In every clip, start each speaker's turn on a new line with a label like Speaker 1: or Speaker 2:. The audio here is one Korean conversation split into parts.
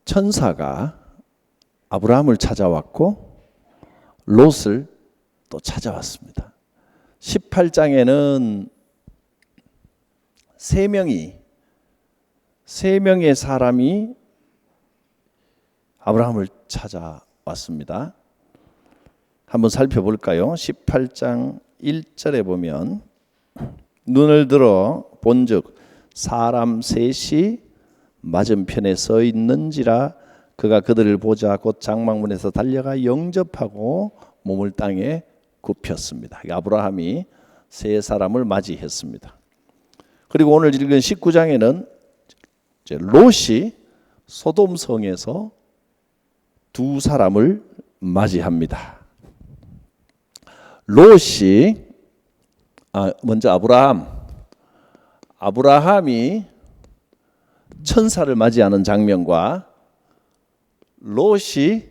Speaker 1: 천사가 아브라함을 찾아왔고 롯을 또 찾아왔습니다. 18장에는 세 명의 사람이 아브라함을 찾아왔습니다. 한번 살펴볼까요? 18장 1절에 보면 눈을 들어 본즉 사람 셋이 맞은편에 서 있는지라 그가 그들을 보자 곧 장막문에서 달려가 영접하고 몸을 땅에 굽혔습니다. 아브라함이 세 사람을 맞이했습니다. 그리고 오늘 읽은 19장에는 롯이 소돔성에서 두 사람을 맞이합니다. 롯이 먼저 아브라함이 천사를 맞이하는 장면과 롯이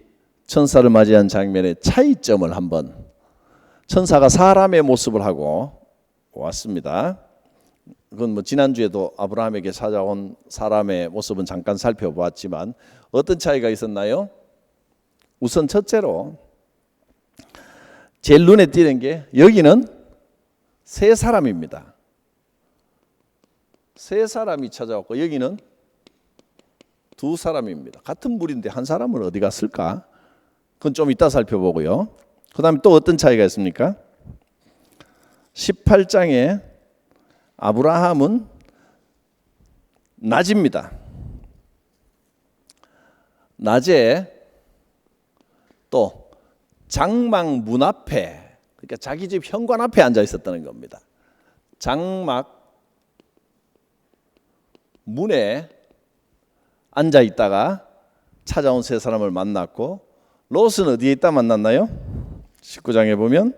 Speaker 1: 천사를 맞이한 장면의 차이점을 한번, 천사가 사람의 모습을 하고 왔습니다. 그건 지난주에도 아브라함에게 찾아온 사람의 모습은 잠깐 살펴보았지만 어떤 차이가 있었나요? 우선 첫째로 제일 눈에 띄는 게 여기는 세 사람입니다. 세 사람이 찾아왔고 여기는 두 사람입니다. 같은 물인데 한 사람은 어디 갔을까? 그건 좀 이따 살펴보고요. 그 다음에 또 어떤 차이가 있습니까? 18장에 아브라함은 낮입니다. 낮에 또 장막 문 앞에, 그러니까 자기 집 현관 앞에 앉아 있었다는 겁니다. 장막 문에 앉아 있다가 찾아온 세 사람을 만났고, 롯은 어디에 있다 만났나요? 19장에 보면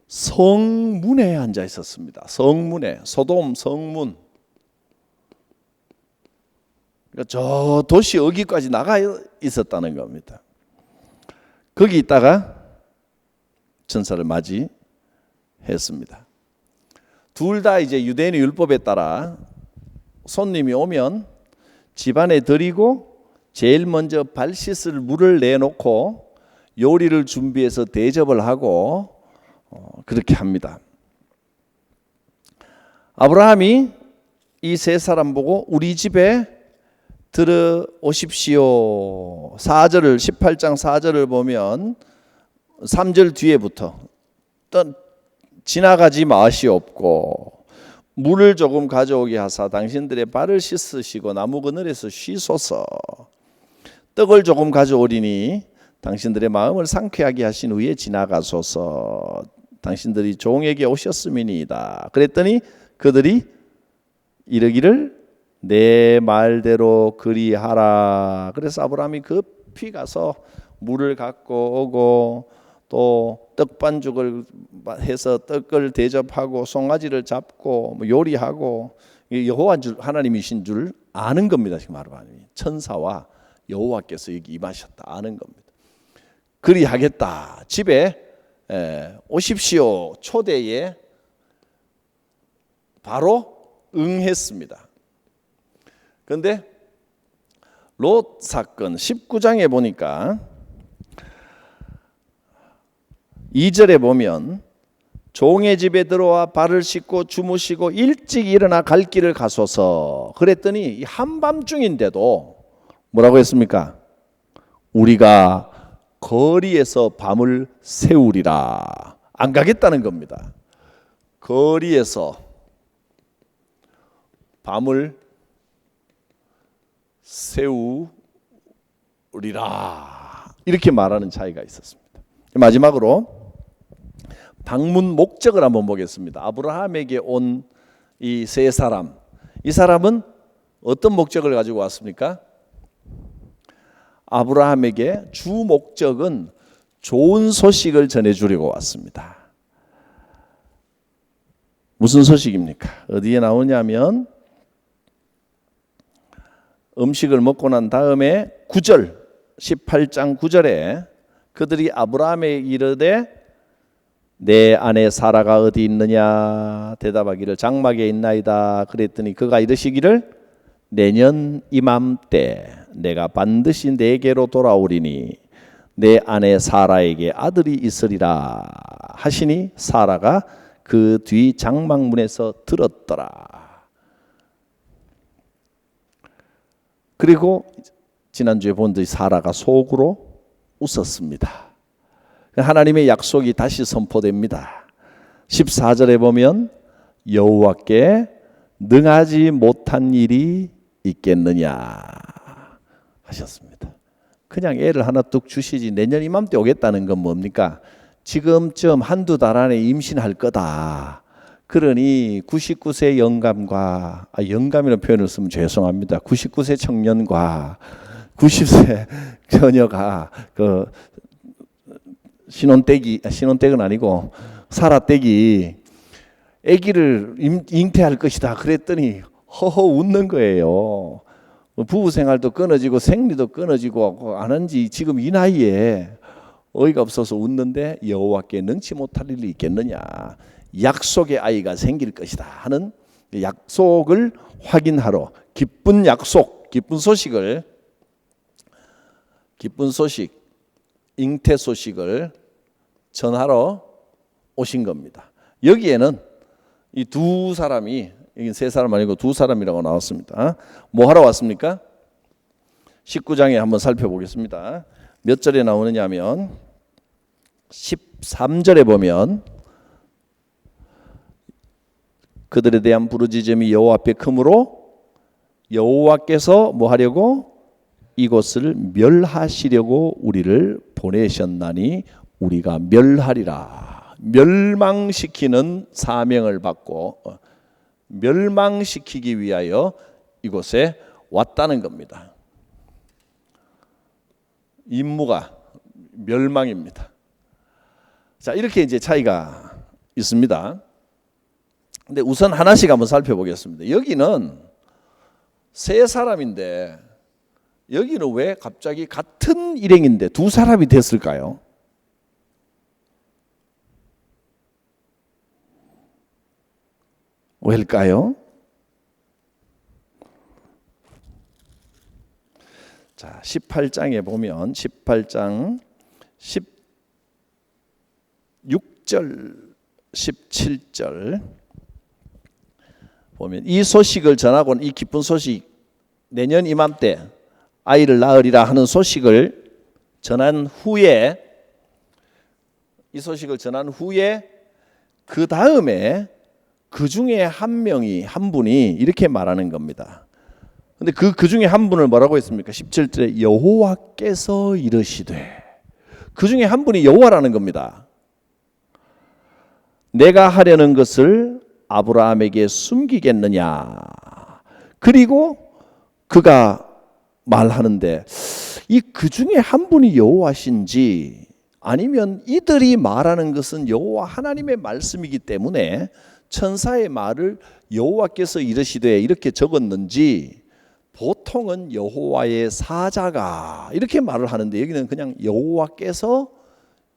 Speaker 1: 성문에 앉아 있었습니다. 성문에, 소돔 성문. 그러니까 저 도시 어기까지 나가 있었다는 겁니다. 거기 있다가 천사를 맞이했습니다. 둘 다 이제 유대인의 율법에 따라 손님이 오면 집안에 들이고 제일 먼저 발 씻을 물을 내놓고 요리를 준비해서 대접을 하고 그렇게 합니다. 아브라함이 이 세 사람 보고 우리 집에 들어오십시오. 4절을 18장 4절을 보면 3절 뒤에부터 지나가지 마시옵고 물을 조금 가져오게 하사 당신들의 발을 씻으시고 나무 그늘에서 쉬소서. 떡을 조금 가져오리니 당신들의 마음을 상쾌하게 하신 후에 지나가소서. 당신들이 종에게 오셨음이니이다. 그랬더니 그들이 이르기를 내 말대로 그리하라. 그래서 아브라함이 급히 가서 물을 갖고 오고 또 떡반죽을 해서 떡을 대접하고 송아지를 잡고 요리하고, 여호와 하나님이신 줄 아는 겁니다. 지금 아브라함이 천사와 여호와께서 여기 임하셨다 아는 겁니다. 그리하겠다. 집에 오십시오. 초대에 바로 응했습니다. 그런데 롯 사건 19장에 보니까 2절에 보면 종의 집에 들어와 발을 씻고 주무시고 일찍 일어나 갈 길을 가소서. 그랬더니 한밤중인데도 뭐라고 했습니까? 우리가 거리에서 밤을 새우리라. 안 가겠다는 겁니다. 거리에서 밤을 새우리라. 이렇게 말하는 차이가 있었습니다. 마지막으로 방문 목적을 한번 보겠습니다. 아브라함에게 온 이 세 사람, 이 사람은 어떤 목적을 가지고 왔습니까? 아브라함에게 주 목적은 좋은 소식을 전해주려고 왔습니다. 무슨 소식입니까? 어디에 나오냐면 음식을 먹고 난 다음에 9절, 18장 9절에 그들이 아브라함에 이르되 내 아내 사라가 어디 있느냐 대답하기를 장막에 있나이다. 그랬더니 그가 이르시기를 내년 이맘때 내가 반드시 내게로 돌아오리니 내 아내 사라에게 아들이 있으리라 하시니 사라가 그 뒤 장막문에서 들었더라. 그리고 지난주에 본 듯이 사라가 속으로 웃었습니다. 하나님의 약속이 다시 선포됩니다. 14절에 보면 여호와께 능하지 못한 일이 있겠느냐 하셨습니다. 그냥 애를 하나 뚝 주시지 내년 이맘때 오겠다는 건 뭡니까? 지금쯤 한두 달 안에 임신할 거다. 그러니 99세 영감과 영감이라는 표현을 쓰면 죄송합니다. 99세 청년과 90세 처녀가 그 신혼댁은 아니고 사라댁이 아기를 잉태할 것이다 그랬더니 허허 웃는 거예요. 부부 생활도 끊어지고 생리도 끊어지고 안 한 지 지금 이 나이에 어이가 없어서 웃는데 여호와께 능치 못할 일이 있겠느냐. 약속의 아이가 생길 것이다 하는 약속을 확인하러 기쁜 약속, 기쁜 소식, 잉태 소식을 전하러 오신 겁니다. 여기에는 이 두 사람이, 이게 세 사람 아니고 두 사람이라고 나왔습니다. 뭐 하러 왔습니까? 19장에 한번 살펴보겠습니다. 몇 절에 나오느냐 하면 13절에 보면 그들에 대한 부르짖음이 여호와 앞에 크므로 여호와께서 뭐 하려고? 이곳을 멸하시려고 우리를 보내셨나니 우리가 멸하리라. 멸망시키는 사명을 받고 멸망시키기 위하여 이곳에 왔다는 겁니다. 임무가 멸망입니다. 자, 이렇게 이제 차이가 있습니다. 근데 우선 하나씩 한번 살펴보겠습니다. 여기는 세 사람인데 여기는 왜 갑자기 같은 일행인데 두 사람이 됐을까요? 왜일까요? 자, 18장에 보면 18장 16절 17절 보면 이 소식을 전하고는 이 기쁜 소식 내년 이맘때 아이를 낳으리라 하는 소식을 전한 후에 그 다음에 그 중에 한 분이 이렇게 말하는 겁니다. 근데 그 중에 한 분을 뭐라고 했습니까? 17절에 여호와께서 이르시되, 그 중에 한 분이 여호와라는 겁니다. 내가 하려는 것을 아브라함에게 숨기겠느냐. 그리고 그가 말하는데 이 그 중에 한 분이 여호와신지 아니면 이들이 말하는 것은 여호와 하나님의 말씀이기 때문에 천사의 말을 여호와께서 이르시되 이렇게 적었는지 보통은 여호와의 사자가 이렇게 말을 하는데 여기는 그냥 여호와께서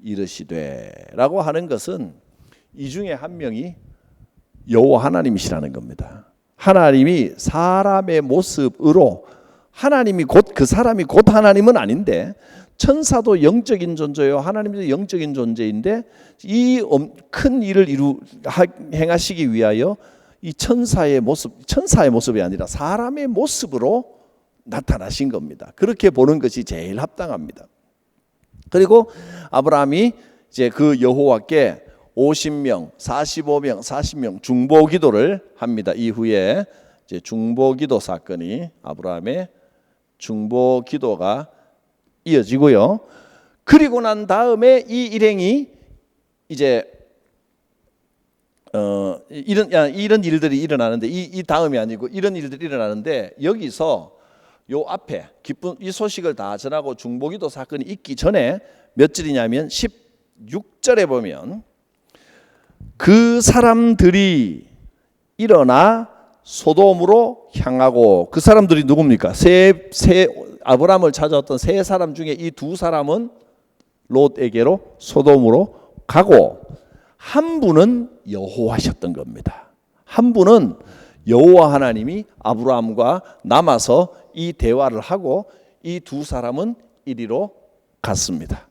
Speaker 1: 이르시되라고 하는 것은 이 중에 한 명이 여호와 하나님이시라는 겁니다. 하나님이 사람의 모습으로 하나님이 곧 그 사람이 곧 하나님은 아닌데 천사도 영적인 존재요 하나님도 영적인 존재인데 이 큰 일을 행하시기 위하여 이 천사의 모습이 아니라 사람의 모습으로 나타나신 겁니다. 그렇게 보는 것이 제일 합당합니다. 그리고 아브라함이 이제 그 여호와께 50명, 45명, 40명 중보 기도를 합니다. 이후에 이제 중보 기도 사건이 아브라함의 중보 기도가 이어지고요. 그리고 난 다음에 이 일행이 이제 이런 일들이 일어나는데 이 다음이 아니고 이런 일들이 일어나는데 여기서 요 앞에 기쁜 이 소식을 다 전하고 중보기도 사건이 있기 전에 몇 절이냐면 16절에 보면 그 사람들이 일어나 소돔으로 향하고 그 사람들이 누굽니까? 아브라함을 찾아왔던 세 사람 중에 이 두 사람은 롯에게로 소돔으로 가고 한 분은 여호와셨던 겁니다. 한 분은 여호와 하나님이 아브라함과 남아서 이 대화를 하고 이 두 사람은 이리로 갔습니다.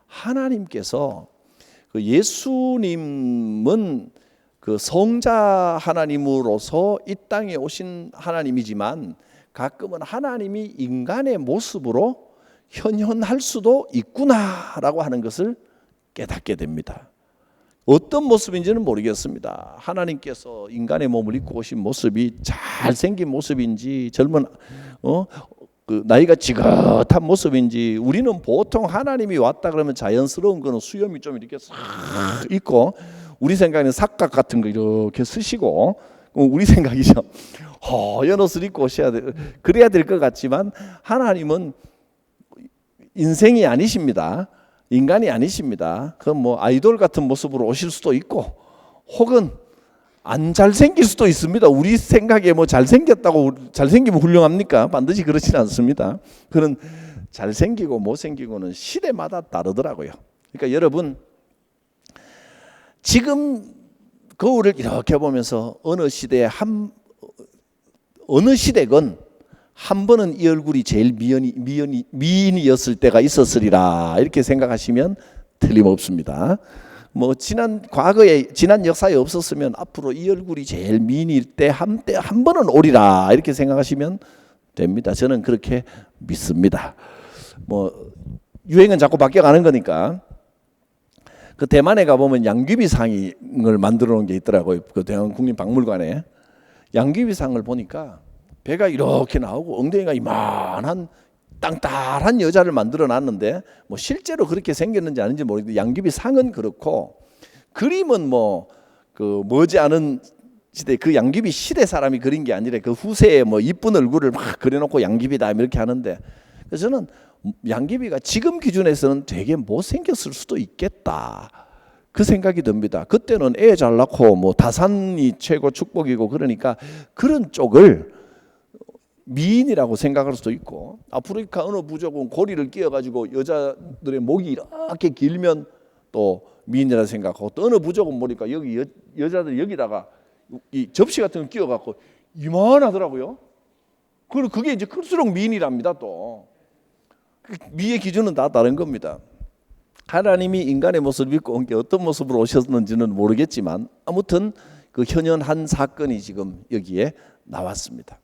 Speaker 1: 하나님께서 그 예수님은 그 성자 하나님으로서 이 땅에 오신 하나님이지만 가끔은 하나님이 인간의 모습으로 현현할 수도 있구나라고 하는 것을 깨닫게 됩니다. 어떤 모습인지는 모르겠습니다. 하나님께서 인간의 몸을 입고 오신 모습이 잘생긴 모습인지 젊은 그 나이가 지긋한 모습인지, 우리는 보통 하나님이 왔다 그러면 자연스러운 거는 수염이 좀 이렇게 싹 있고 우리 생각에는 삭각 같은 거 이렇게 쓰시고 우리 생각이죠. 허연 옷을 입고 오셔야 돼. 그래야 될 것 같지만 하나님은 인생이 아니십니다. 인간이 아니십니다. 그럼 뭐 아이돌 같은 모습으로 오실 수도 있고 혹은 안 잘생길 수도 있습니다. 우리 생각에 뭐 잘생겼다고 잘생기면 훌륭합니까? 반드시 그렇지는 않습니다. 그런 잘생기고 못생기고는 시대마다 다르더라고요. 그러니까 여러분 지금 거울을 이렇게 보면서 어느 시대건 한 번은 이 얼굴이 제일 미인이었을 때가 있었으리라 이렇게 생각하시면 틀림없습니다. 뭐 지난 역사에 없었으면 앞으로 이 얼굴이 제일 미인일 때 한 번은 오리라 이렇게 생각하시면 됩니다. 저는 그렇게 믿습니다. 뭐 유행은 자꾸 바뀌어가는 거니까. 그 대만에 가보면 양귀비상을 만들어 놓은 게 있더라고요. 그 대만 국립박물관에 양귀비상을 보니까 배가 이렇게 나오고 엉덩이가 이만한 땅땅한 여자를 만들어 놨는데 뭐 실제로 그렇게 생겼는지 아닌지 모르겠는데 양귀비상은 그렇고 그림은 뭐 그 머지않은 시대 그 양귀비 시대 사람이 그린 게 아니라 그 후세에 뭐 이쁜 얼굴을 막 그려놓고 양귀비다 이렇게 하는데, 그래서 저는 양귀비가 지금 기준에서는 되게 못생겼을 수도 있겠다 그 생각이 듭니다. 그때는 애 잘 낳고 뭐 다산이 최고 축복이고 그러니까 그런 쪽을 미인이라고 생각할 수도 있고, 아프리카 어느 부족은 고리를 끼워가지고 여자들의 목이 이렇게 길면 또 미인이라 생각하고, 또 어느 부족은 보니까 여기 여자들 여기다가 이 접시 같은 거 끼워갖고 이만하더라고요. 그리고 그게 이제 클수록 미인이랍니다. 또 미의 기준은 다 다른 겁니다. 하나님이 인간의 모습을 입고 온 게 어떤 모습으로 오셨는지는 모르겠지만 아무튼 그 현현한 사건이 지금 여기에 나왔습니다.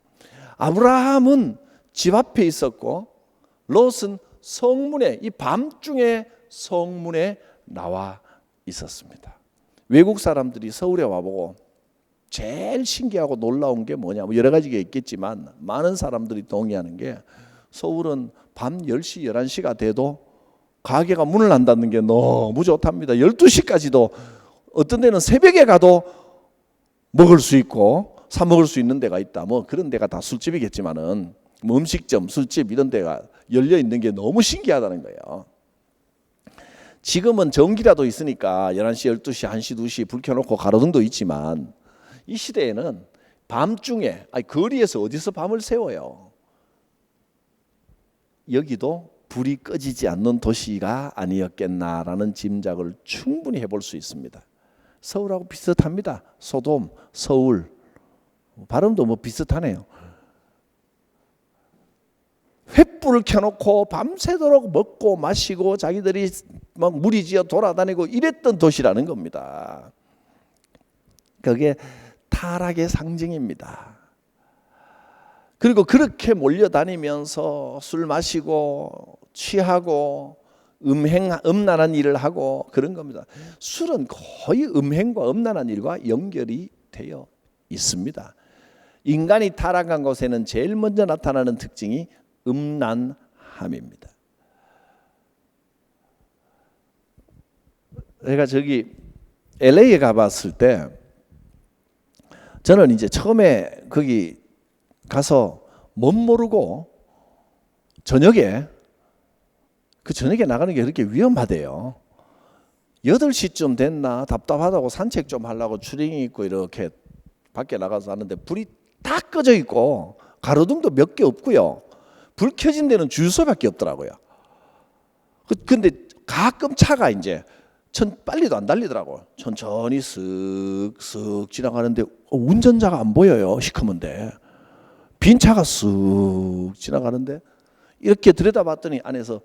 Speaker 1: 아브라함은 집 앞에 있었고 롯은 성문에, 이 밤중에 성문에 나와 있었습니다. 외국 사람들이 서울에 와보고 제일 신기하고 놀라운 게 뭐냐, 뭐 여러 가지가 있겠지만 많은 사람들이 동의하는 게 서울은 밤 10시, 11시가 돼도 가게가 문을 안 닫는 게 너무 좋답니다. 12시까지도 어떤 데는 새벽에 가도 먹을 수 있고 사 먹을 수 있는 데가 있다. 뭐 그런 데가 다 술집이겠지만은 뭐 음식점, 술집 이런 데가 열려 있는 게 너무 신기하다는 거예요. 지금은 전기라도 있으니까 11시, 12시, 1시, 2시 불 켜놓고 가로등도 있지만 이 시대에는 밤중에 거리에서 어디서 밤을 새워요. 여기도 불이 꺼지지 않는 도시가 아니었겠나라는 짐작을 충분히 해볼 수 있습니다. 서울하고 비슷합니다. 소돔, 서울 발음도 뭐 비슷하네요. 횃불을 켜놓고 밤새도록 먹고 마시고 자기들이 막 무리지어 돌아다니고 이랬던 도시라는 겁니다. 그게 타락의 상징입니다. 그리고 그렇게 몰려다니면서 술 마시고 취하고 음란한 일을 하고 그런 겁니다. 술은 거의 음행과 음란한 일과 연결이 되어 있습니다. 인간이 타락한 곳에는 제일 먼저 나타나는 특징이 음란함입니다. 제가 저기 LA에 가봤을 때 저는 이제 처음에 거기 가서 못 모르고 저녁에 나가는 게 그렇게 위험하대요. 8시쯤 됐나 답답하다고 산책 좀 하려고 추링이 입고 이렇게 밖에 나가서 하는데 불이 다 꺼져 있고 가로등도 몇 개 없고요. 불 켜진 데는 주유소밖에 없더라고요. 근데 가끔 차가 이제 빨리도 안 달리더라고요. 천천히 쓱쓱 지나가는데 운전자가 안 보여요. 시커먼데. 빈 차가 쓱 지나가는데 이렇게 들여다봤더니 안에서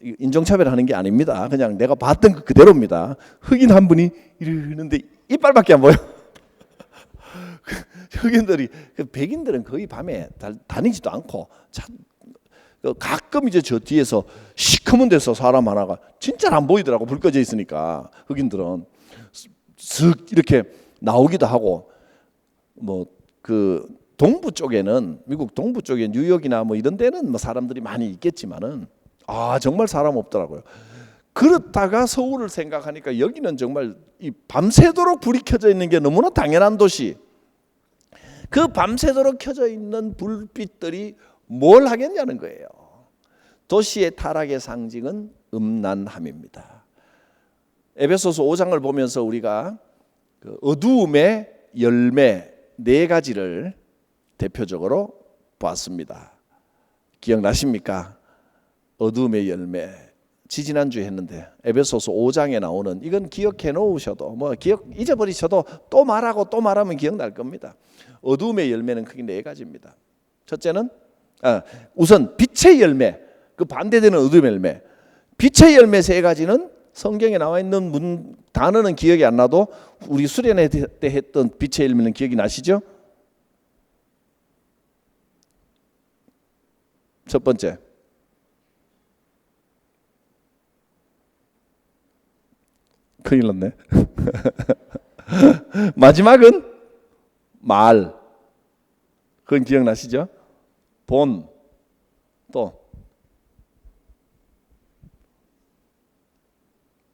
Speaker 1: 인종차별하는 게 아닙니다. 그냥 내가 봤던 그 그대로입니다. 흑인 한 분이 이러는데 이빨밖에 안 보여. 흑인들이, 백인들은 거의 밤에 다니지도 않고 가끔 이제 저 뒤에서 시커먼 데서 사람 하나가 진짜 안 보이더라고. 불 꺼져 있으니까. 흑인들은 쓱 이렇게 나오기도 하고, 뭐 그 동부 쪽에는, 미국 동부 쪽에 뉴욕이나 뭐 이런 데는 뭐 사람들이 많이 있겠지만은 정말 사람 없더라고요. 그렇다가 서울을 생각하니까 여기는 정말 이 밤새도록 불이 켜져 있는 게 너무나 당연한 도시. 그 밤새도록 켜져 있는 불빛들이 뭘 하겠냐는 거예요. 도시의 타락의 상징은 음란함입니다. 에베소서 5장을 보면서 우리가 그 어두움의 열매 4가지를 대표적으로 봤습니다. 기억나십니까? 어두움의 열매. 지지난주에 했는데 에베소서 5장에 나오는, 이건 기억해 놓으셔도 뭐 잊어버리셔도 또 말하고 또 말하면 기억날 겁니다. 어두움의 열매는 크게 4가지입니다. 첫째는 우선 빛의 열매, 그 반대되는 어두움의 열매. 빛의 열매 3가지는 성경에 나와 있는 단어는 기억이 안 나도 우리 수련회 때 했던 빛의 열매는 기억이 나시죠? 첫 번째, 큰일 났네. 마지막은 말. 그건 기억나시죠? 본, 또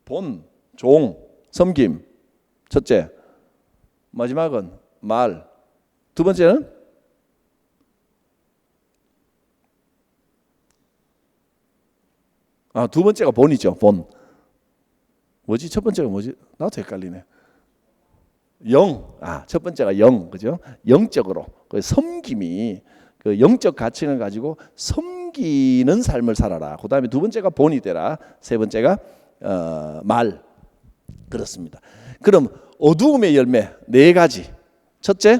Speaker 1: 본, 종, 섬김. 첫째. 마지막은 말. 두 번째는 두 번째가 본이죠. 본. 뭐지? 첫 번째가 뭐지? 나도 헷갈리네. 영. 첫 번째가 영, 그죠? 영적으로 그 섬김이, 그 영적 가치를 가지고 섬기는 삶을 살아라. 그 다음에 두 번째가 본이 되라. 세 번째가 말. 그렇습니다. 그럼 어두움의 열매 4가지. 첫째,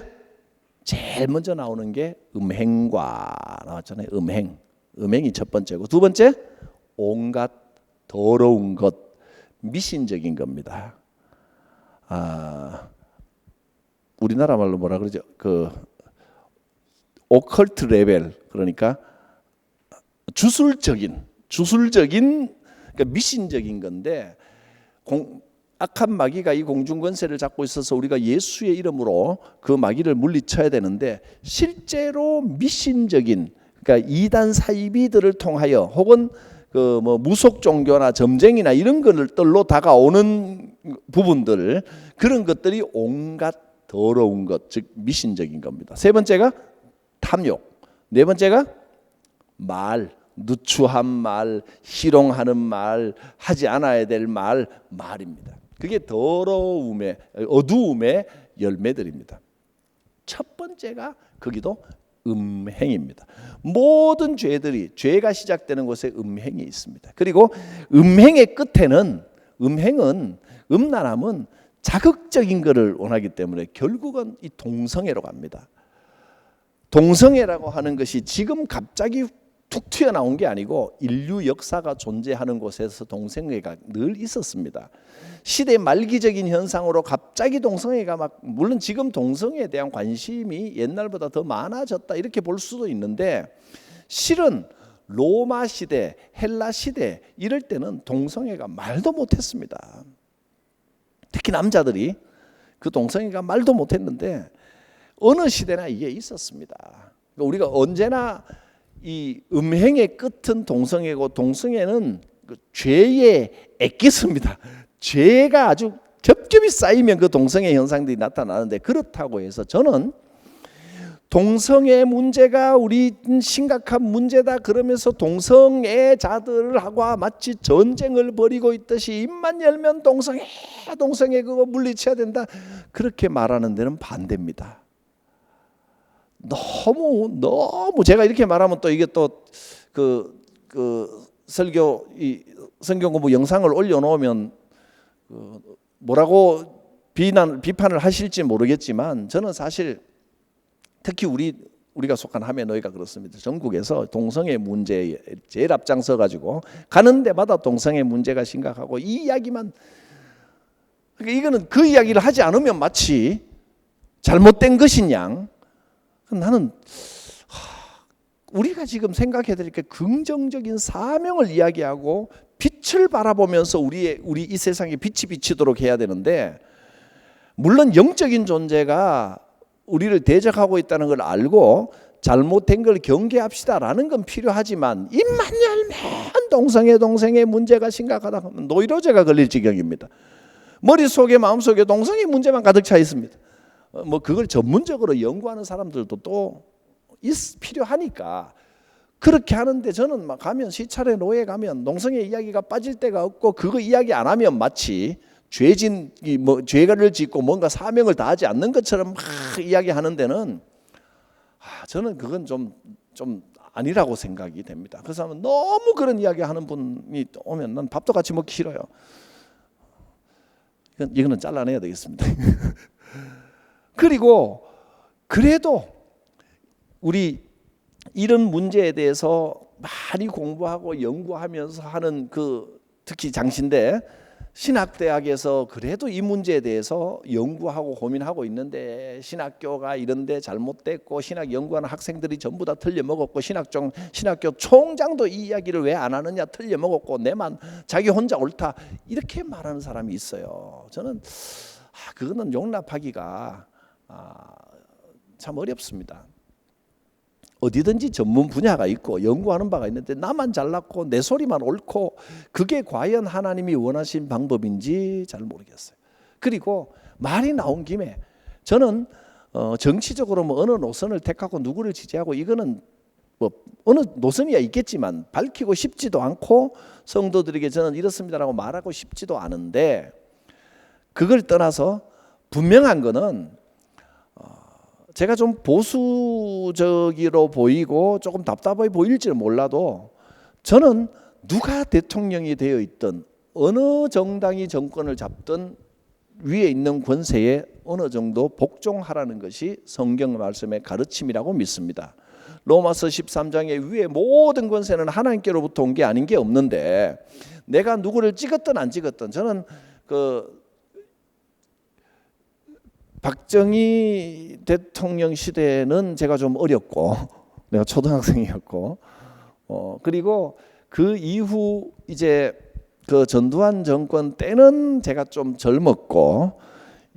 Speaker 1: 제일 먼저 나오는 게 음행과 나왔잖아요. 음행이 첫 번째고, 두 번째 온갖 더러운 것, 미신적인 겁니다. 우리나라 말로 뭐라 그러죠? 그 오컬트 레벨, 그러니까 주술적인 그러니까 미신적인 건데, 악한 마귀가 이 공중 권세를 잡고 있어서 우리가 예수의 이름으로 그 마귀를 물리쳐야 되는데, 실제로 미신적인, 그러니까 이단 사이비들을 통하여 혹은 그 뭐 무속 종교나 점쟁이나 이런 것들로 다가오는 부분들, 그런 것들이 온갖 더러운 것, 즉 미신적인 겁니다. 세 번째가 탐욕, 네 번째가 말, 누추한 말, 희롱하는 말, 하지 않아야 될 말입니다. 그게 더러움의, 어두움의 열매들입니다. 첫 번째가 거기도 음행입니다. 모든 죄가 시작되는 곳에 음행이 있습니다. 그리고 음행의 끝에는, 음란함은 자극적인 것을 원하기 때문에 결국은 이 동성애로 갑니다. 동성애라고 하는 것이 지금 갑자기 툭 튀어나온 게 아니고 인류 역사가 존재하는 곳에서 동성애가 늘 있었습니다. 시대 말기적인 현상으로 갑자기 동성애가 물론 지금 동성애에 대한 관심이 옛날보다 더 많아졌다 이렇게 볼 수도 있는데, 실은 로마 시대, 헬라 시대 이럴 때는 동성애가 말도 못했습니다. 특히 남자들이 그 동성애가 말도 못했는데 어느 시대나 이게 있었습니다. 그러니까 우리가 언제나 이 음행의 끝은 동성애고, 동성애는 그 죄의 액기스입니다. 죄가 아주 겹겹이 쌓이면 그 동성애 현상들이 나타나는데, 그렇다고 해서 저는 동성애 문제가 우리 심각한 문제다 그러면서 동성애자들하고 마치 전쟁을 벌이고 있듯이 입만 열면 동성애 그거 물리쳐야 된다, 그렇게 말하는 데는 반대입니다. 너무 제가 이렇게 말하면 또 이게 또 그 설교 성경 공부 영상을 올려놓으면 뭐라고 비판을 하실지 모르겠지만, 저는 사실 특히 우리 우리가 속한 하메노이가 그렇습니다. 전국에서 동성애 문제에 제일 앞장서 가지고 가는 데마다 동성애 문제가 심각하고 이 이야기만, 그러니까 이거는 그 이야기를 하지 않으면 마치 잘못된 것인 양. 나는 우리가 지금 생각해야 될 게 긍정적인 사명을 이야기하고 빛을 바라보면서 우리 이 세상에 빛이 비치도록 해야 되는데, 물론 영적인 존재가 우리를 대적하고 있다는 걸 알고 잘못된 걸 경계합시다라는 건 필요하지만, 입만 열면 동성애 문제가 심각하다 하면 노이로제가 걸릴 지경입니다. 머릿속에 마음속에 동성애 문제만 가득 차 있습니다. 뭐 그걸 전문적으로 연구하는 사람들도 또 필요하니까 그렇게 하는데, 저는 막 가면 시찰에 노예 가면 동성애 이야기가 빠질 데가 없고, 그거 이야기 안 하면 마치 죄를 짓고 뭔가 사명을 다하지 않는 것처럼 막 이야기하는 데는 저는 그건 좀 아니라고 생각이 됩니다. 그래서 하면 너무 그런 이야기 하는 분이 오면 난 밥도 같이 먹기 싫어요. 이거는 잘라내야 되겠습니다. 그리고 그래도 우리 이런 문제에 대해서 많이 공부하고 연구하면서 하는 특히 장신대 신학대학에서 그래도 이 문제에 대해서 연구하고 고민하고 있는데, 신학교가 이런데 잘못됐고 신학 연구하는 학생들이 전부 다 틀려먹었고 신학교 총장도 이 이야기를 왜 안 하느냐, 틀려먹었고 내만 자기 혼자 옳다, 이렇게 말하는 사람이 있어요. 저는 그거는 용납하기가 참 어렵습니다. 어디든지 전문 분야가 있고 연구하는 바가 있는데 나만 잘났고 내 소리만 옳고, 그게 과연 하나님이 원하신 방법인지 잘 모르겠어요. 그리고 말이 나온 김에 저는 정치적으로 뭐 어느 노선을 택하고 누구를 지지하고, 이거는 뭐 어느 노선이야 있겠지만 밝히고 싶지도 않고 성도들에게 저는 이렇습니다라고 말하고 싶지도 않은데, 그걸 떠나서 분명한 거는 제가 좀 보수적으로 보이고 조금 답답해 보일지는 몰라도, 저는 누가 대통령이 되어 있든 어느 정당이 정권을 잡든 위에 있는 권세에 어느 정도 복종하라는 것이 성경 말씀의 가르침이라고 믿습니다. 로마서 13장에 위에 모든 권세는 하나님께로부터 온 게 아닌 게 없는데, 내가 누구를 찍었든 안 찍었든, 저는 박정희 대통령 시대는 제가 좀 어렸고, 내가 초등학생이었고, 그리고 그 이후 이제 그 전두환 정권 때는 제가 좀 젊었고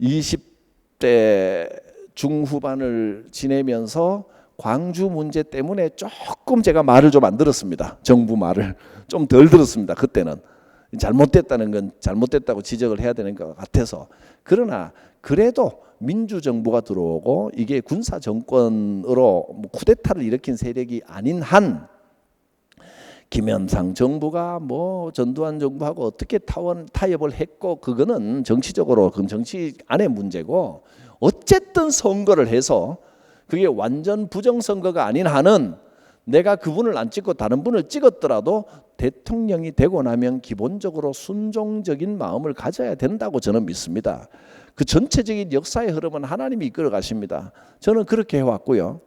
Speaker 1: 20대 중후반을 지내면서 광주 문제 때문에 조금 제가 말을 좀 안 들었습니다. 정부 말을 좀 덜 들었습니다. 그때는 잘못됐다는 건 잘못됐다고 지적을 해야 되는 것 같아서. 그러나 그래도 민주정부가 들어오고 이게 군사정권으로 쿠데타를 일으킨 세력이 아닌 한, 김현상 정부가 뭐 전두환 정부하고 어떻게 타협을 했고, 그거는 정치적으로 그건 정치 안의 문제고, 어쨌든 선거를 해서 그게 완전 부정선거가 아닌 한은 내가 그분을 안 찍고 다른 분을 찍었더라도 대통령이 되고 나면 기본적으로 순종적인 마음을 가져야 된다고 저는 믿습니다. 그 전체적인 역사의 흐름은 하나님이 이끌어 가십니다. 저는 그렇게 해왔고요.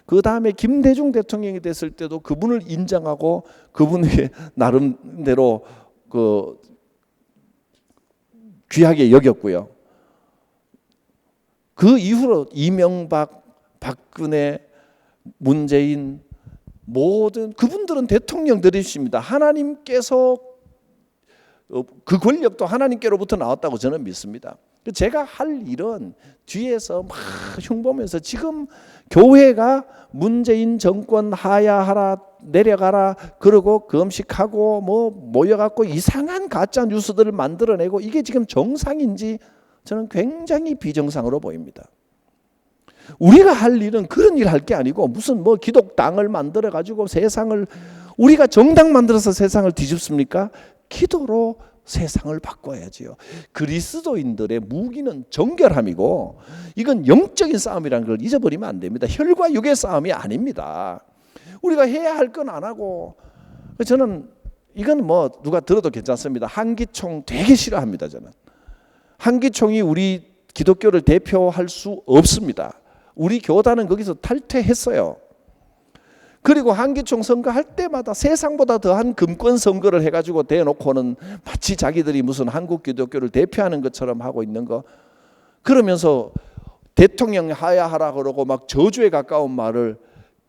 Speaker 1: 그 다음에 김대중 대통령이 됐을 때도 그분을 인정하고 그분에게 나름대로 귀하게 여겼고요. 그 이후로 이명박, 박근혜, 문재인 모든 그분들은 대통령들이십니다. 하나님께서 그 권력도 하나님께로부터 나왔다고 저는 믿습니다. 제가 할 일은 뒤에서 막 흉보면서 지금 교회가 문재인 정권 하야하라 내려가라 그러고 금식하고 뭐 모여갖고 이상한 가짜 뉴스들을 만들어내고, 이게 지금 정상인지 저는 굉장히 비정상으로 보입니다. 우리가 할 일은 그런 일 할 게 아니고, 무슨 뭐 기독당을 만들어 가지고 세상을, 우리가 정당 만들어서 세상을 뒤집습니까? 기도로 세상을 바꿔야지요. 그리스도인들의 무기는 정결함이고, 이건 영적인 싸움이라는 걸 잊어버리면 안 됩니다. 혈과 육의 싸움이 아닙니다. 우리가 해야 할 건 안 하고, 저는 이건 뭐 누가 들어도 괜찮습니다. 한기총 되게 싫어합니다. 저는 한기총이 우리 기독교를 대표할 수 없습니다. 우리 교단은 거기서 탈퇴했어요. 그리고 한기총 선거할 때마다 세상보다 더한 금권 선거를 해가지고 대놓고는 마치 자기들이 무슨 한국 기독교를 대표하는 것처럼 하고 있는 거. 그러면서 대통령 하야하라 그러고 막 저주에 가까운 말을.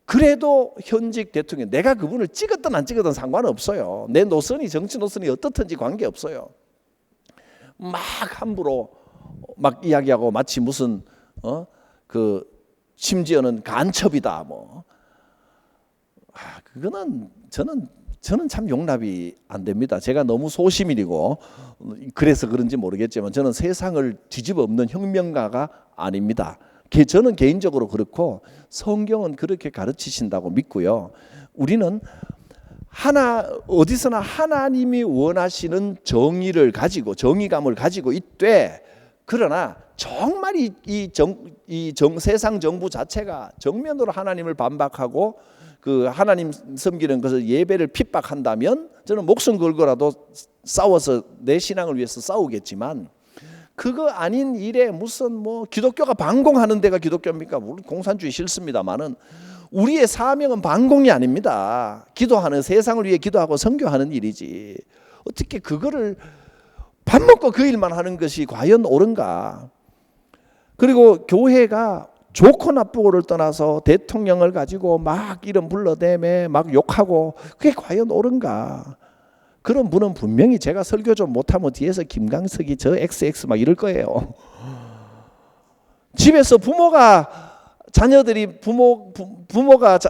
Speaker 1: 그래도 현직 대통령, 내가 그분을 찍었든 안 찍었든 상관없어요. 내 노선이, 정치 노선이 어떻든지 관계없어요. 막 함부로 막 이야기하고 마치 무슨 심지어는 간첩이다 뭐. 그거는 저는 참 용납이 안 됩니다. 제가 너무 소시민이고 그래서 그런지 모르겠지만 저는 세상을 뒤집어 엎는 혁명가가 아닙니다. 저는 개인적으로 그렇고 성경은 그렇게 가르치신다고 믿고요. 우리는 어디서나 하나님이 원하시는 정의를 가지고 정의감을 가지고 있되, 그러나 정말 세상 정부 자체가 정면으로 하나님을 반박하고 그 하나님 섬기는 것을 예배를 핍박한다면 저는 목숨 걸고라도 싸워서 내 신앙을 위해서 싸우겠지만, 그거 아닌 일에 무슨 뭐 기독교가 반공하는 데가 기독교입니까? 물론 공산주의 싫습니다만은 우리의 사명은 반공이 아닙니다. 기도하는, 세상을 위해 기도하고 선교하는 일이지. 어떻게 그거를 밥 먹고 그 일만 하는 것이 과연 옳은가? 그리고 교회가 좋고 나쁘고를 떠나서 대통령을 가지고 막 이름 불러대며 막 욕하고 그게 과연 옳은가? 그런 분은 분명히 제가 설교 좀 못하면 뒤에서 김강석이 저 XX 막 이럴 거예요. 집에서 부모가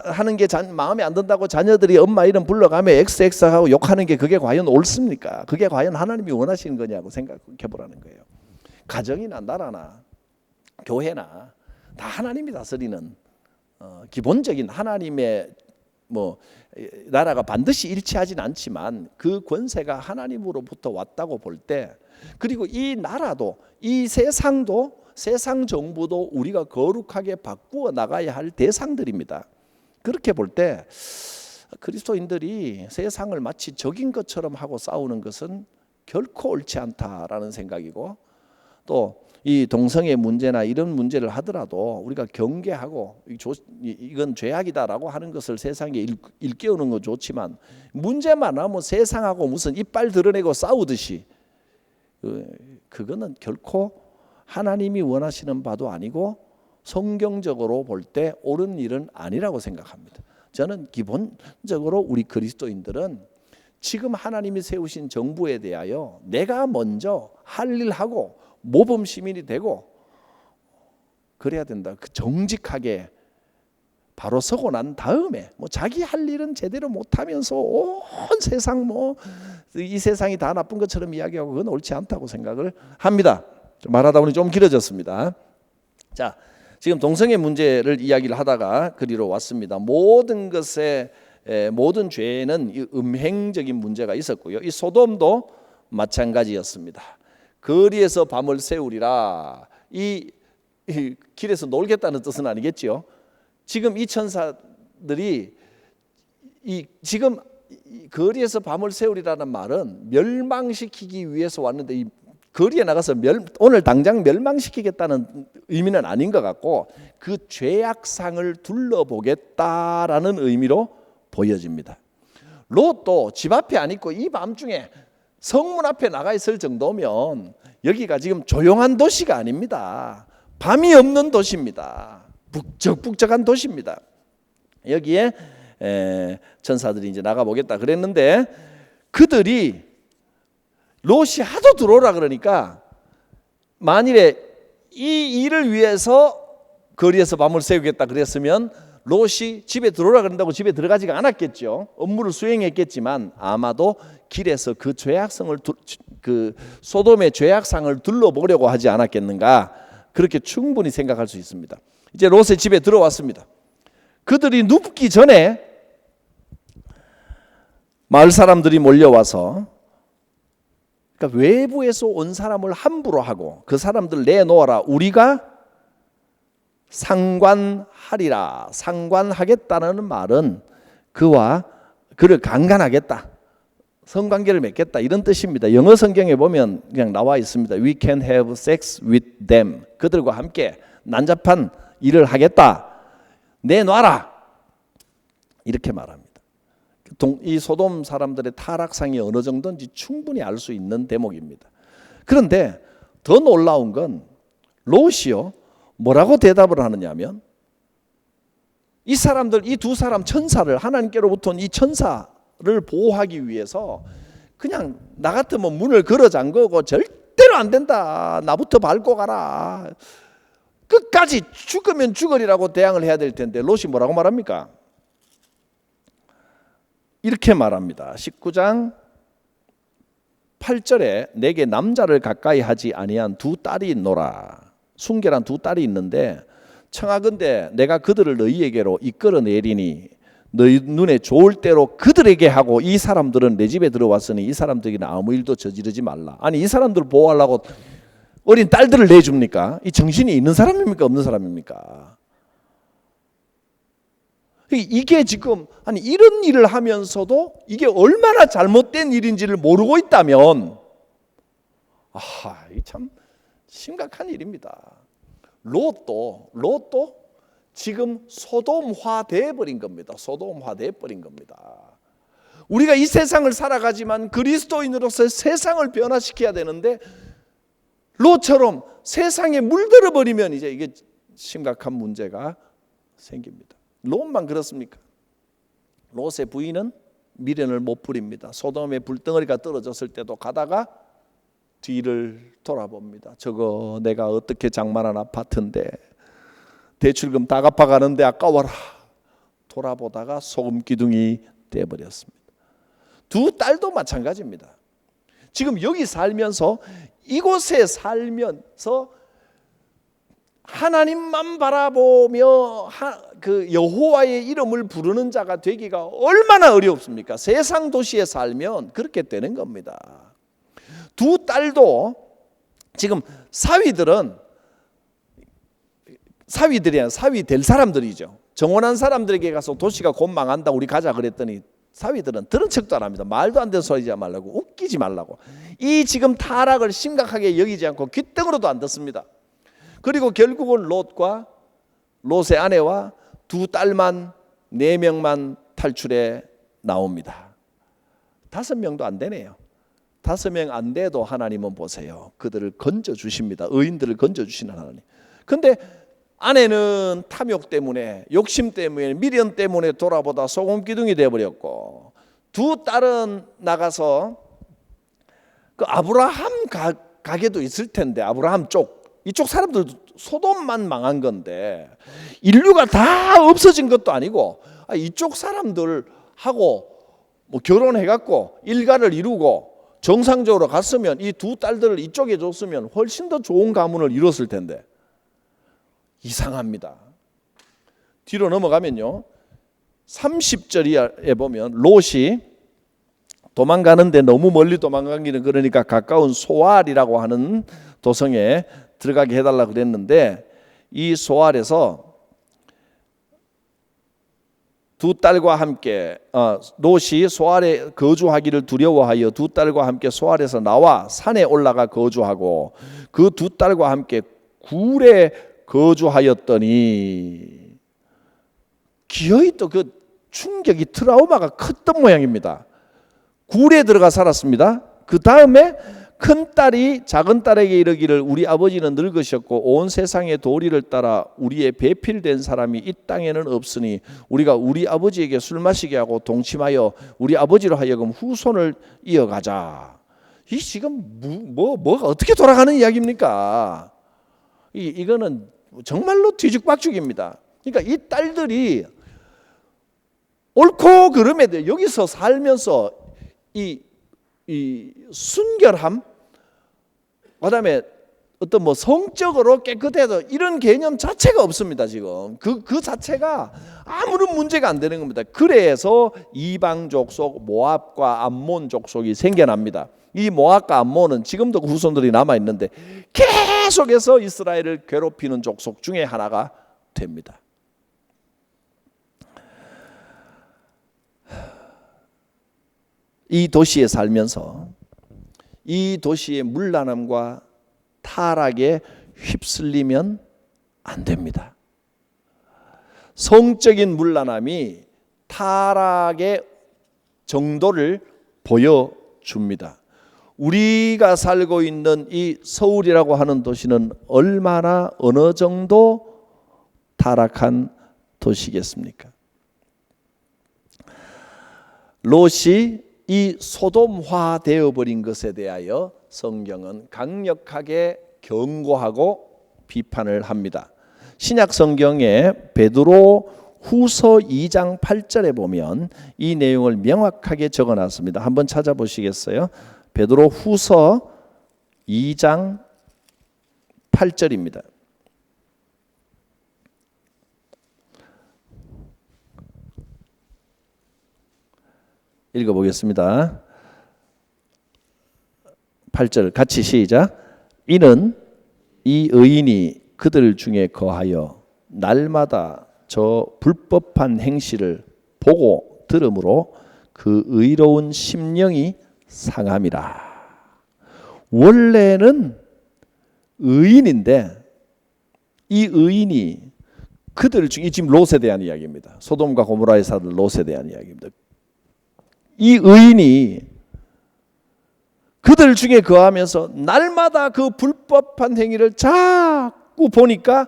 Speaker 1: 하는 게 마음에 안 든다고 자녀들이 엄마 이름 불러가며 XX하고 욕하는 게 그게 과연 옳습니까? 그게 과연 하나님이 원하시는 거냐고 생각해 보라는 거예요. 가정이나 나라나 교회나 다 하나님이 다스리는 기본적인 하나님의 나라가 반드시 일치하진 않지만 그 권세가 하나님으로부터 왔다고 볼 때, 그리고 이 나라도 이 세상도 세상 정부도 우리가 거룩하게 바꾸어 나가야 할 대상들입니다. 그렇게 볼 때 그리스도인들이 세상을 마치 적인 것처럼 하고 싸우는 것은 결코 옳지 않다라는 생각이고, 또 이 동성애 문제나 이런 문제를 하더라도 우리가 경계하고 이건 죄악이다라고 하는 것을 세상에 일깨우는 건 좋지만, 문제만 하면 세상하고 무슨 이빨 드러내고 싸우듯이 그거는 결코 하나님이 원하시는 바도 아니고 성경적으로 볼 때 옳은 일은 아니라고 생각합니다. 저는 기본적으로 우리 그리스도인들은 지금 하나님이 세우신 정부에 대하여 내가 먼저 할 일하고 모범 시민이 되고 그래야 된다. 그 정직하게 바로 서고 난 다음에 자기 할 일은 제대로 못하면서 온 세상 이 세상이 다 나쁜 것처럼 이야기하고 그건 옳지 않다고 생각을 합니다. 말하다 보니 좀 길어졌습니다. 자, 지금 동성애 문제를 이야기를 하다가 그리로 왔습니다. 모든 죄에는 음행적인 문제가 있었고요. 이 소돔도 마찬가지였습니다. 거리에서 밤을 새우리라. 이 길에서 놀겠다는 뜻은 아니겠죠. 지금 이 천사들이 지금 거리에서 밤을 새우리라는 말은 멸망시키기 위해서 왔는데, 이 거리에 나가서 오늘 당장 멸망시키겠다는 의미는 아닌 것 같고 그 죄악상을 둘러보겠다라는 의미로 보여집니다. 롯도 집 앞에 안 있고 이 밤중에 성문 앞에 나가 있을 정도면 여기가 지금 조용한 도시가 아닙니다. 밤이 없는 도시입니다. 북적북적한 도시입니다. 여기에 천사들이 이제 나가보겠다 그랬는데, 그들이 롯이 하도 들어오라 그러니까 만일에 이 일을 위해서 거리에서 밤을 새우겠다 그랬으면 롯이 집에 들어오라 그런다고 집에 들어가지가 않았겠죠. 업무를 수행했겠지만 아마도 길에서 그 그 소돔의 죄악상을 둘러보려고 하지 않았겠는가, 그렇게 충분히 생각할 수 있습니다. 이제 롯의 집에 들어왔습니다. 그들이 눕기 전에 마을 사람들이 몰려와서, 그러니까 외부에서 온 사람을 함부로 하고 그 사람들 내놓아라, 우리가 상관하리라. 상관하겠다는 말은 그를 강간하겠다, 성관계를 맺겠다 이런 뜻입니다. 영어 성경에 보면 그냥 나와 있습니다. We can have sex with them. 그들과 함께 난잡한 일을 하겠다. 내놔라. 이렇게 말합니다. 이 소돔 사람들의 타락상이 어느 정도인지 충분히 알 수 있는 대목입니다. 그런데 더 놀라운 건 롯이요, 뭐라고 대답을 하느냐면, 이 사람들, 이 두 사람 천사를, 하나님께로부터 온 이 천사를 보호하기 위해서 그냥 나 같으면 문을 걸어 잠그고 절대로 안 된다, 나부터 밟고 가라, 끝까지 죽으면 죽으리라고 대항을 해야 될 텐데 롯이 뭐라고 말합니까? 이렇게 말합니다. 19장 8절에 내게 남자를 가까이 하지 아니한 두 딸이 있노라. 순결한 두 딸이 있는데 청하건대 내가 그들을 너희에게로 이끌어내리니 너희 눈에 좋을 대로 그들에게 하고 이 사람들은 내 집에 들어왔으니 이 사람들에게는 아무 일도 저지르지 말라. 아니, 이 사람들을 보호하려고 어린 딸들을 내줍니까? 이 정신이 있는 사람입니까? 없는 사람입니까? 이게 지금, 아니, 이런 일을 하면서도 이게 얼마나 잘못된 일인지를 모르고 있다면, 이 참 심각한 일입니다. 롯도 지금 소돔화 돼버린 겁니다. 소돔화 돼버린 겁니다. 우리가 이 세상을 살아가지만 그리스도인으로서 세상을 변화시켜야 되는데 롯처럼 세상에 물들어 버리면 이제 이게 심각한 문제가 생깁니다. 롯만 그렇습니까? 롯의 부인은 미련을 못 부립니다. 소돔의 불덩어리가 떨어졌을 때도 가다가 뒤를 돌아봅니다. 저거 내가 어떻게 장만한 아파트인데 대출금 다 갚아가는데 아까워라. 돌아보다가 소금 기둥이 돼버렸습니다. 두 딸도 마찬가지입니다. 지금 여기 살면서, 이곳에 살면서 하나님만 바라보며 그 여호와의 이름을 부르는 자가 되기가 얼마나 어렵습니까? 세상 도시에 살면 그렇게 되는 겁니다. 두 딸도 지금 사위들이 아니라 사위 될 사람들이죠. 정혼한 사람들에게 가서 도시가 곧 망한다 우리 가자 그랬더니 사위들은 들은 척도 안 합니다. 말도 안 되는 소리 하지 말라고, 웃기지 말라고. 이 지금 타락을 심각하게 여기지 않고 귓등으로도 안 듣습니다. 그리고 결국은 롯의 아내와 두 딸만, 4명만 탈출해 나옵니다. 5명도 안 되네요. 5명 안 돼도 하나님은 보세요, 그들을 건져 주십니다. 의인들을 건져 주시는 하나님. 근데 아내는 탐욕 때문에, 욕심 때문에, 미련 때문에 돌아보다 소금 기둥이 되어버렸고, 두 딸은 나가서 그 아브라함 가게도 있을 텐데, 아브라함 이쪽 사람들 소돔만 망한 건데 인류가 다 없어진 것도 아니고, 이쪽 사람들하고 뭐 결혼해갖고 일가를 이루고 정상적으로 갔으면 이 두 딸들을 이쪽에 줬으면 훨씬 더 좋은 가문을 이뤘을 텐데 이상합니다. 뒤로 넘어가면요, 30절에 보면 롯이 도망가는데 너무 멀리 도망가기는 그러니까 가까운 소알이라고 하는 도성에 들어가게 해달라고 그랬는데, 이 소알에서 두 딸과 함께 롯이 소알에 거주하기를 두려워하여 두 딸과 함께 소알에서 나와 산에 올라가 거주하고 그 두 딸과 함께 굴에 거주하였더니, 기어이 또 그 충격이, 트라우마가 컸던 모양입니다. 굴에 들어가 살았습니다. 그 다음에 큰 딸이 작은 딸에게 이르기를 우리 아버지는 늙으셨고 온 세상의 도리를 따라 우리의 배필된 사람이 이 땅에는 없으니 우리가 우리 아버지에게 술 마시게 하고 동침하여 우리 아버지로 하여금 후손을 이어가자. 이 지금 뭐가 어떻게 돌아가는 이야기입니까? 이거는 정말로 뒤죽박죽입니다. 그러니까 이 딸들이 옳고 그름에 대해 여기서 살면서 이 순결함, 그다음에 어떤 뭐 성적으로 깨끗해서 이런 개념 자체가 없습니다. 지금 그 자체가 아무런 문제가 안 되는 겁니다. 그래서 이방 족속 모압과 암몬 족속이 생겨납니다. 이 모압과 암몬은 지금도 후손들이 남아 있는데 계속해서 이스라엘을 괴롭히는 족속 중에 하나가 됩니다. 이 도시에 살면서 이 도시의 문란함과 타락에 휩쓸리면 안 됩니다. 성적인 문란함이 타락의 정도를 보여줍니다. 우리가 살고 있는 이 서울이라고 하는 도시는 얼마나 어느 정도 타락한 도시겠습니까? 롯이 이 소돔화 되어버린 것에 대하여 성경은 강력하게 경고하고 비판을 합니다. 신약 성경에 베드로 후서 2장 8절에 보면 이 내용을 명확하게 적어놨습니다. 한번 찾아보시겠어요? 베드로 후서 2장 8절입니다. 읽어보겠습니다. 8절 같이 시작. 이는 이 의인이 그들 중에 거하여 날마다 저 불법한 행실을 보고 들으므로 그 의로운 심령이 상함이라. 원래는 의인인데 이 의인이 그들 중에, 지금 롯에 대한 이야기입니다. 소돔과 고모라의 사들 롯에 대한 이야기입니다. 이 의인이 그들 중에 거하면서 날마다 그 불법한 행위를 자꾸 보니까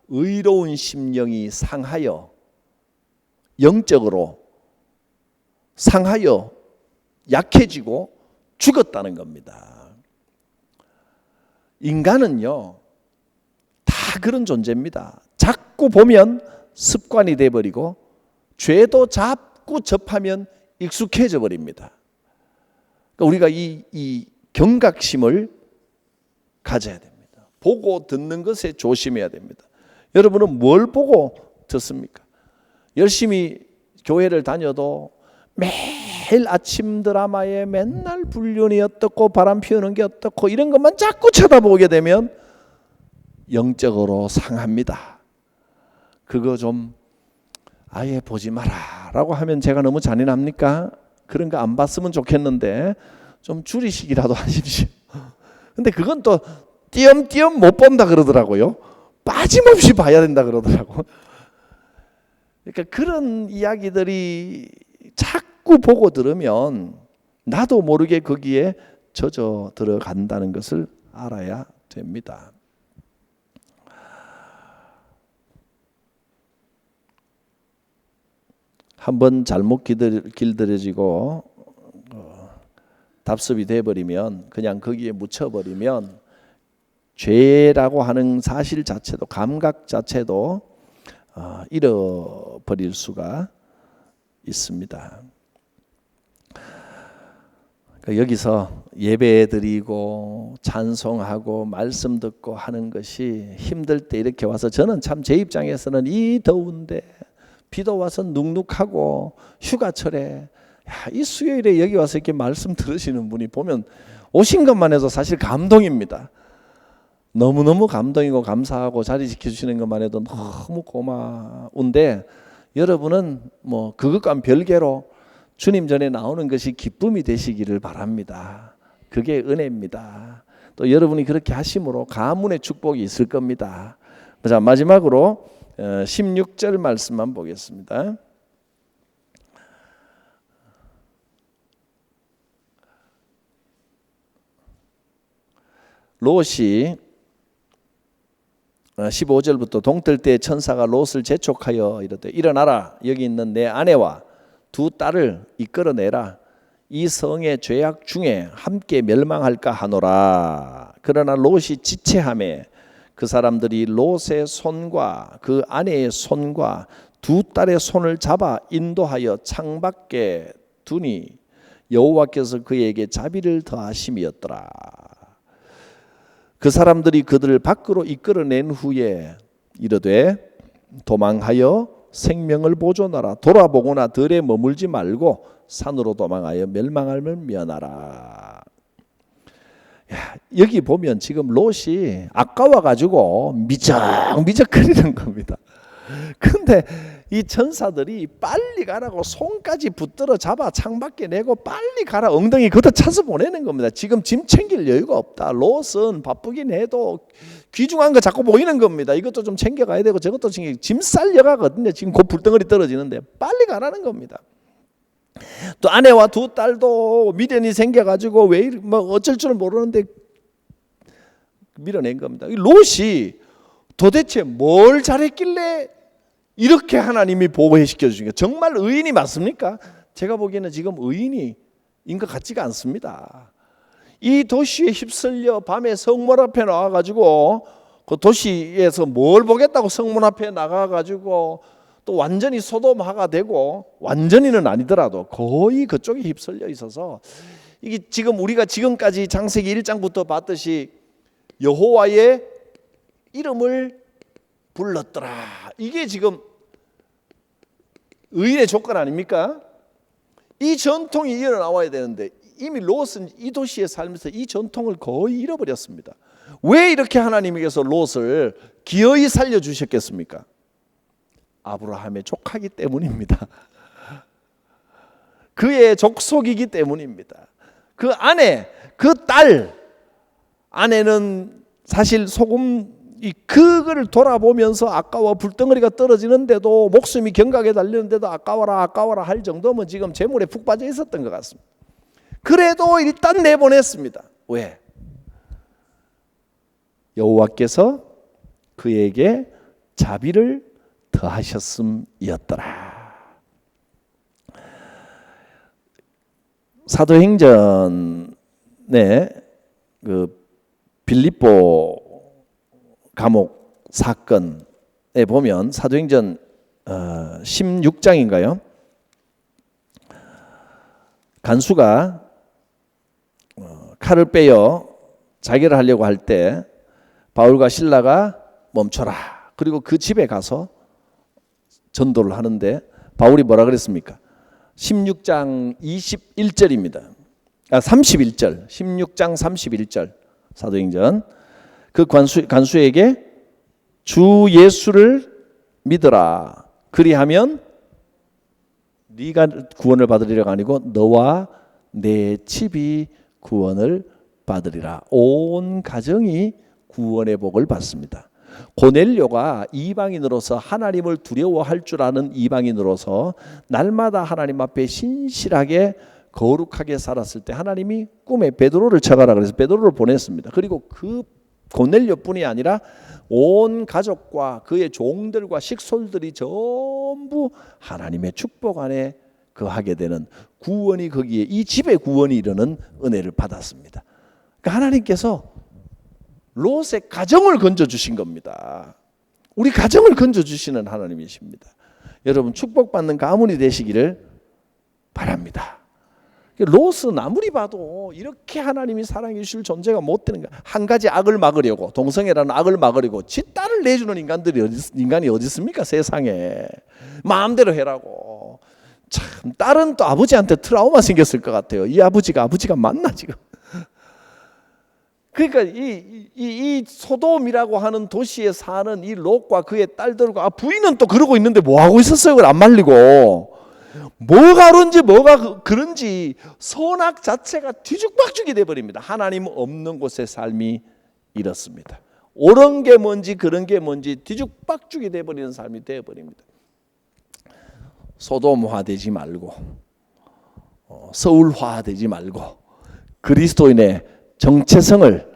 Speaker 1: 의로운 심령이 상하여, 영적으로 상하여 약해지고 죽었다는 겁니다. 인간은요 다 그런 존재입니다. 자꾸 보면 습관이 돼버리고 죄도 자꾸 접하면 익숙해져 버립니다. 그러니까 우리가 이 경각심을 가져야 됩니다. 보고 듣는 것에 조심해야 됩니다. 여러분은 뭘 보고 듣습니까? 열심히 교회를 다녀도 매일 아침 드라마에 맨날 불륜이 어떻고 바람 피우는 게 어떻고 이런 것만 자꾸 쳐다보게 되면 영적으로 상합니다. 그거 좀 아예 보지 마라 라고 하면 제가 너무 잔인합니까? 그런 거 안 봤으면 좋겠는데 좀 줄이시기라도 하십시오. 근데 그건 또 띄엄띄엄 못 본다 그러더라고요. 빠짐없이 봐야 된다 그러더라고. 그러니까 그런 이야기들이 자꾸 보고 들으면 나도 모르게 거기에 젖어 들어간다는 것을 알아야 됩니다. 한번 잘못 길들여지고 답습이 돼버리면 그냥 거기에 묻혀버리면 죄라고 하는 사실 자체도, 감각 자체도 잃어버릴 수가 있습니다. 그러니까 여기서 예배드리고 찬송하고 말씀 듣고 하는 것이 힘들 때 이렇게 와서, 저는 참 제 입장에서는 이 더운데 비도 와서 눅눅하고 휴가철에 이 수요일에 여기 와서 이렇게 말씀 들으시는 분이 보면 오신 것만 해도 사실 감동입니다. 너무너무 감동이고 감사하고 자리 지켜주시는 것만 해도 너무 고마운데, 여러분은 뭐 그것과는 별개로 주님 전에 나오는 것이 기쁨이 되시기를 바랍니다. 그게 은혜입니다. 또 여러분이 그렇게 하심으로 가문의 축복이 있을 겁니다. 자, 마지막으로 16절 말씀만 보겠습니다. 롯이 15절부터 동틀 때 천사가 롯을 재촉하여 이르되 일어나라, 여기 있는 내 아내와 두 딸을 이끌어내라. 이 성의 죄악 중에 함께 멸망할까 하노라. 그러나 롯이 지체하매 그 사람들이 롯의 손과 그 아내의 손과 두 딸의 손을 잡아 인도하여 창밖에 두니 여호와께서 그에게 자비를 더하심이었더라. 그 사람들이 그들을 밖으로 이끌어낸 후에 이르되 도망하여 생명을 보존하라. 돌아보거나 들에 머물지 말고 산으로 도망하여 멸망함을 면하라. 야, 여기 보면 지금 롯이 아까워가지고 미적미적거리는 겁니다. 근데 이 천사들이 빨리 가라고 손까지 붙들어 잡아 창밖에 내고 빨리 가라 엉덩이 걷어 차서 보내는 겁니다. 지금 짐 챙길 여유가 없다. 롯은 바쁘긴 해도 귀중한 거 자꾸 보이는 겁니다. 이것도 좀 챙겨가야 되고 저것도 챙겨. 짐 쌀 여가거든요. 지금 곧 불덩어리 떨어지는데 빨리 가라는 겁니다. 또 아내와 두 딸도 미련이 생겨가지고 왜 뭐 어쩔 줄 모르는데 밀어낸 겁니다. 롯이 도대체 뭘 잘했길래 이렇게 하나님이 보호시켜 주신 게 정말 의인이 맞습니까? 제가 보기에는 지금 의인인 것 같지가 않습니다. 이 도시에 휩쓸려 밤에 성문 앞에 나와가지고 그 도시에서 뭘 보겠다고 성문 앞에 나가가지고 또 완전히 소돔화가 되고 완전히는 아니더라도 거의 그쪽에 휩쓸려 있어서 이게 지금 우리가 지금까지 창세기 1장부터 봤듯이 여호와의 이름을 불렀더라. 이게 지금 의인의 조건 아닙니까? 이 전통이 일어나와야 되는데 이미 롯은 이 도시에 살면서 이 전통을 거의 잃어버렸습니다. 왜 이렇게 하나님께서 롯을 기어이 살려주셨겠습니까? 아브라함의 족하기 때문입니다. 그의 족속이기 때문입니다. 그 아내, 그 딸, 아내는 사실 소금 그거를 돌아보면서 아까워 불덩어리가 떨어지는데도 목숨이 경각에 달리는데도 아까워라 할 정도면 지금 재물에 푹 빠져 있었던 것 같습니다. 그래도 일단 내보냈습니다. 왜? 여호와께서 그에게 자비를 더하셨음이었더라. 사도행전에 그 빌립보 감옥 사건에 보면 사도행전 16장인가요? 간수가 칼을 빼어 자결을 하려고 할 때 바울과 실라가 멈춰라. 그리고 그 집에 가서 전도를 하는데 바울이 뭐라 그랬습니까? 16장 21절입니다. 31절. 16장 31절. 사도행전. 그 간수에게 주 예수를 믿어라. 그리하면 네가 구원을 받으리라가 아니고 너와 내 집이 구원을 받으리라. 온 가정이 구원의 복을 받습니다. 고넬료가 이방인으로서 하나님을 두려워할 줄 아는 이방인으로서 날마다 하나님 앞에 신실하게 거룩하게 살았을 때 하나님이 꿈에 베드로를 쳐가라 그래서 베드로를 보냈습니다. 그리고 그 고넬료뿐이 아니라 온 가족과 그의 종들과 식솔들이 전부 하나님의 축복 안에 거하게 되는 구원이 거기에 이 집에 구원이 이르는 은혜를 받았습니다. 그러니까 하나님께서 롯의 가정을 건져주신 겁니다. 우리 가정을 건져주시는 하나님이십니다. 여러분 축복받는 가문이 되시기를 바랍니다. 롯은 아무리 봐도 이렇게 하나님이 사랑해 주실 존재가 못 되는 거야. 한 가지 악을 막으려고 동성애라는 악을 막으려고 지 딸을 내주는 인간이 어디 있습니까 세상에. 마음대로 해라고. 참 딸은 또 아버지한테 트라우마 생겼을 것 같아요. 이 아버지가 맞나 지금. 그러니까 이 소돔이라고 하는 도시에 사는 이 롯과 그의 딸들과 부인은 또 그러고 있는데 뭐 하고 있었어요? 그걸 안 말리고 뭐가 그런지 그런지 선악 자체가 뒤죽박죽이 돼버립니다. 하나님 없는 곳의 삶이 이렇습니다. 옳은 게 뭔지 그런 게 뭔지 뒤죽박죽이 돼버리는 삶이 되어버립니다. 소돔화되지 말고 서울화되지 말고 그리스도인의 정체성을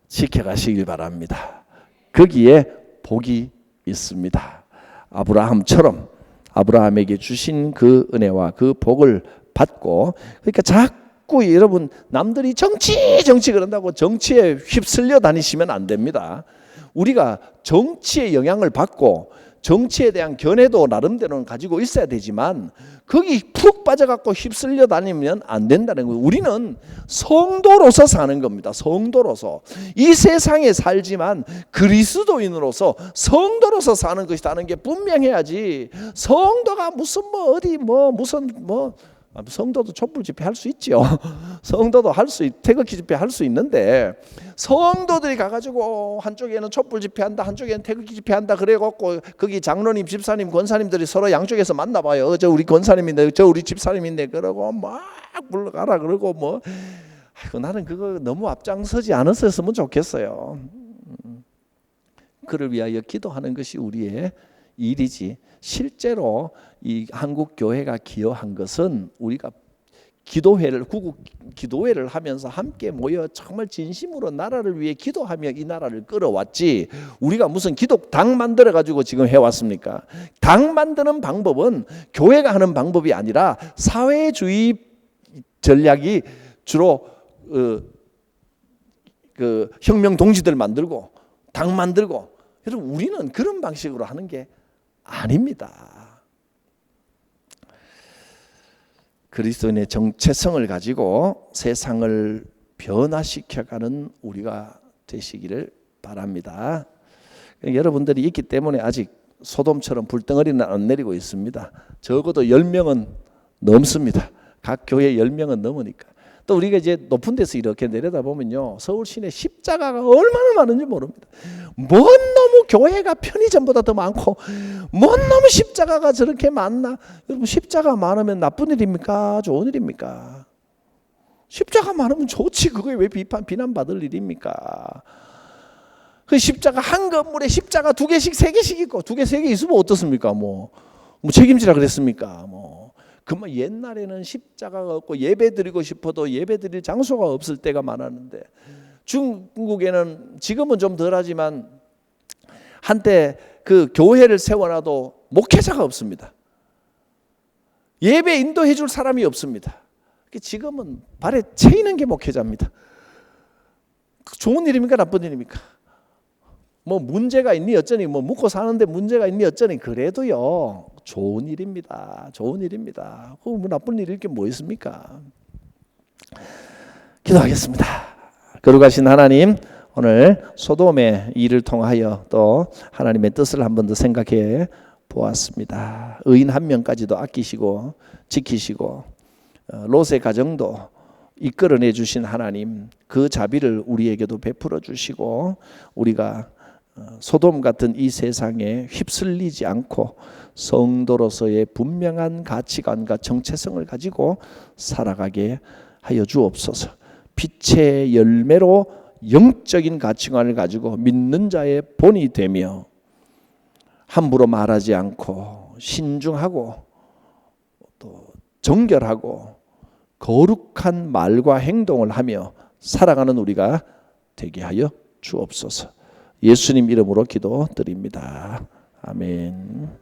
Speaker 1: 지켜가시길 바랍니다. 거기에 복이 있습니다. 아브라함처럼 아브라함에게 주신 그 은혜와 그 복을 받고 그러니까 자꾸 여러분 남들이 정치 그런다고 정치에 휩쓸려 다니시면 안 됩니다. 우리가 정치의 영향을 받고 정치에 대한 견해도 나름대로는 가지고 있어야 되지만 거기 푹 빠져갖고 휩쓸려 다니면 안 된다는 거예요. 우리는 성도로서 사는 겁니다. 성도로서 이 세상에 살지만 그리스도인으로서 성도로서 사는 것이라는 게 분명해야지. 성도가 무슨 무슨 성도도 촛불 집회 할 수 있죠. 성도도 태극기 집회 할 수 있는데 성도들이 가가지고 한쪽에는 촛불 집회한다, 한쪽에는 태극기 집회한다 그래갖고 거기 장로님, 집사님, 권사님들이 서로 양쪽에서 만나봐요. 저 우리 권사님인데, 저 우리 집사님인데 그러고 막 불러가라 그러고 뭐. 아이고, 나는 그거 너무 앞장서지 않았으면 좋겠어요. 그를 위하여 기도하는 것이 우리의 일이지. 실제로 이 한국 교회가 기여한 것은 우리가 구국 기도회를 하면서 함께 모여 정말 진심으로 나라를 위해 기도하며 이 나라를 끌어왔지, 우리가 무슨 기독당 만들어 가지고 지금 해왔습니까? 당 만드는 방법은 교회가 하는 방법이 아니라 사회주의 전략이 주로 그 혁명 동지들 만들고 당 만들고, 여러분 우리는 그런 방식으로 하는 게 아닙니다. 그리스도인의 정체성을 가지고 세상을 변화시켜가는 우리가 되시기를 바랍니다. 여러분들이 있기 때문에 아직 소돔처럼 불덩어리는 안 내리고 있습니다. 적어도 10명은 넘습니다. 각 교회 10명은 넘으니까. 또 우리가 이제 높은 데서 이렇게 내려다보면요, 서울 시내 십자가가 얼마나 많은지 모릅니다. 뭔 놈의 교회가 편의점보다 더 많고 뭔 놈의 십자가가 저렇게 많나? 여러분, 십자가 많으면 나쁜 일입니까? 좋은 일입니까? 십자가 많으면 좋지. 그거에 왜 비난받을 일입니까? 그 십자가 한 건물에 십자가 2개씩 3개씩 있고 2개 3개 있으면 어떻습니까? 뭐 책임지라 그랬습니까? 그만 옛날에는 십자가가 없고 예배드리고 싶어도 예배드릴 장소가 없을 때가 많았는데, 중국에는 지금은 좀 덜하지만 한때 그 교회를 세워놔도 목회자가 없습니다. 예배 인도해 줄 사람이 없습니다. 지금은 발에 채이는 게 목회자입니다. 좋은 일입니까? 나쁜 일입니까? 뭐 문제가 있니 어쩌니, 뭐 묵고 사는데 문제가 있니 어쩌니, 그래도요 좋은 일입니다. 좋은 일입니다. 뭐 나쁜 일일 게 뭐 있습니까? 기도하겠습니다. 거룩하신 하나님, 오늘 소돔의 일을 통하여 또 하나님의 뜻을 한 번 더 생각해 보았습니다. 의인 한 명까지도 아끼시고 지키시고 롯의 가정도 이끌어내 주신 하나님, 그 자비를 우리에게도 베풀어 주시고 우리가 소돔 같은 이 세상에 휩쓸리지 않고 성도로서의 분명한 가치관과 정체성을 가지고 살아가게 하여 주옵소서. 빛의 열매로 영적인 가치관을 가지고 믿는 자의 본이 되며 함부로 말하지 않고 신중하고 또 정결하고 거룩한 말과 행동을 하며 살아가는 우리가 되게 하여 주옵소서. 예수님 이름으로 기도드립니다. 아멘.